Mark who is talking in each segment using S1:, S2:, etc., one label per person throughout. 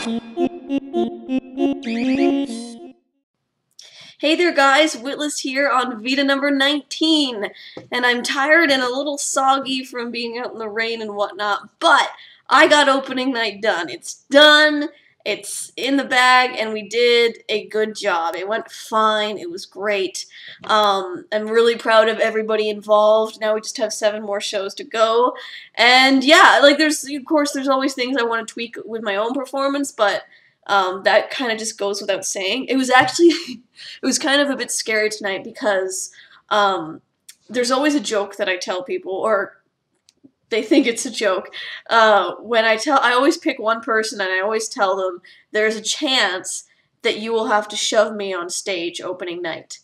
S1: Hey there guys, Witless here on VEDA number 19, and I'm tired and a little soggy from being out in the rain and whatnot, but I got opening night done. It's done, it's in the bag, and we did a good job. It went fine, it was great. I'm really proud of everybody involved. Now we just have 7 more shows to go, and yeah, like there's always things I want to tweak with my own performance, but that kind of just goes without saying. It was actually, it was kind of a bit scary tonight because there's always a joke that I tell people, or they think it's a joke. I always pick one person and I always tell them there's a chance that you will have to shove me on stage opening night.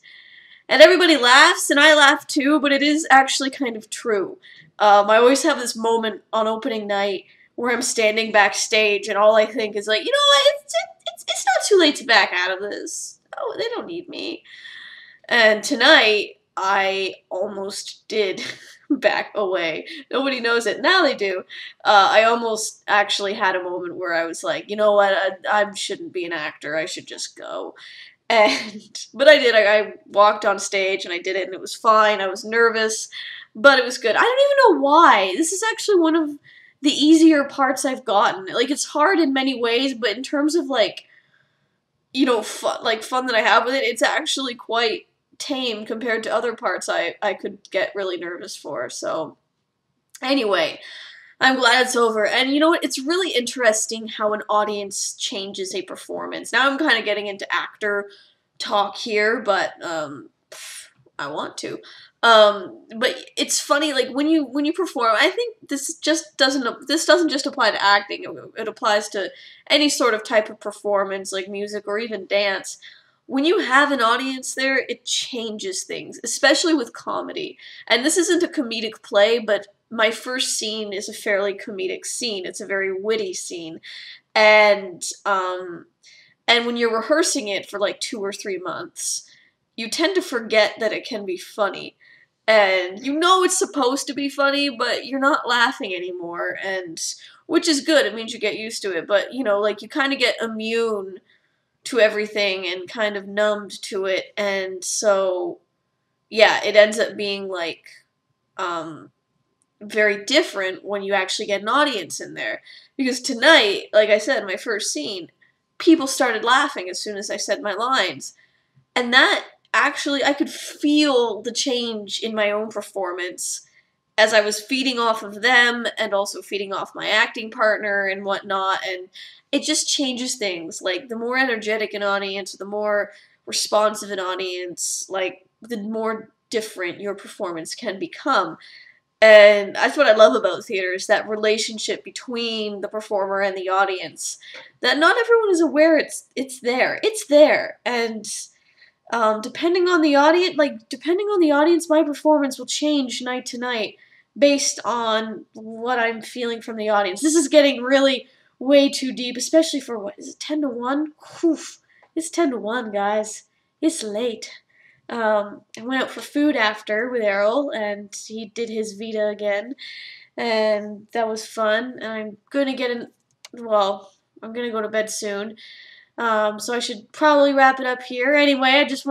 S1: And everybody laughs, and I laugh too, but it is actually kind of true. I always have this moment on opening night where I'm standing backstage and all I think is like, you know what, it's not too late to back out of this. Oh, they don't need me. And tonight, I almost did back away. Nobody knows it. Now they do. I almost actually had a moment where I was like, you know what, I shouldn't be an actor. I should just go. But I did. I walked on stage and I did it and it was fine. I was nervous, but it was good. I don't even know why. This is actually one of the easier parts I've gotten. Like, it's hard in many ways, but in terms of, like, you know, fun that I have with it, it's actually quite tame compared to other parts I could get really nervous for. So, anyway, I'm glad it's over. And you know what? It's really interesting how an audience changes a performance. Now I'm kind of getting into actor talk here, but I want to. But it's funny, like when you perform, I think this doesn't just apply to acting. It applies to any sort of type of performance, like music or even dance. When you have an audience there, it changes things, especially with comedy. And this isn't a comedic play, but my first scene is a fairly comedic scene. It's a very witty scene. And when you're rehearsing it for like 2 or 3 months, you tend to forget that it can be funny. And you know it's supposed to be funny, but you're not laughing anymore, and which is good. It means you get used to it, but you know, like you kind of get immune to everything and kind of numbed to it, and so yeah, it ends up being like very different when you actually get an audience in there. Because tonight, like I said, my first scene, people started laughing as soon as I said my lines. And that actually, I could feel the change in my own performance as I was feeding off of them and also feeding off my acting partner and whatnot. And it just changes things. Like, the more energetic an audience, the more responsive an audience, like, the more different your performance can become. And that's what I love about theater, is that relationship between the performer and the audience. That not everyone is aware it's there. It's there. And depending on the audience, my performance will change night to night based on what I'm feeling from the audience. This is getting really way too deep, especially for, what, is it 10 to 1? Oof. It's 10 to 1, guys. It's late. I went out for food after with Errol, and he did his VEDA again, and that was fun, and I'm gonna go to bed soon. So I should probably wrap it up here. Anyway, I just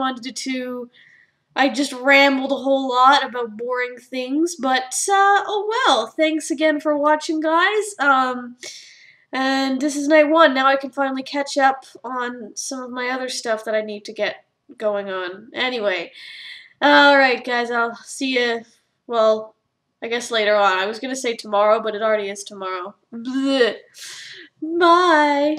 S1: rambled a whole lot about boring things, but, oh well, thanks again for watching, guys. And this is night 1. Now I can finally catch up on some of my other stuff that I need to get going on. Anyway, alright, guys, I'll see you, well, I guess later on. I was gonna say tomorrow, but it already is tomorrow. Blech. Bye!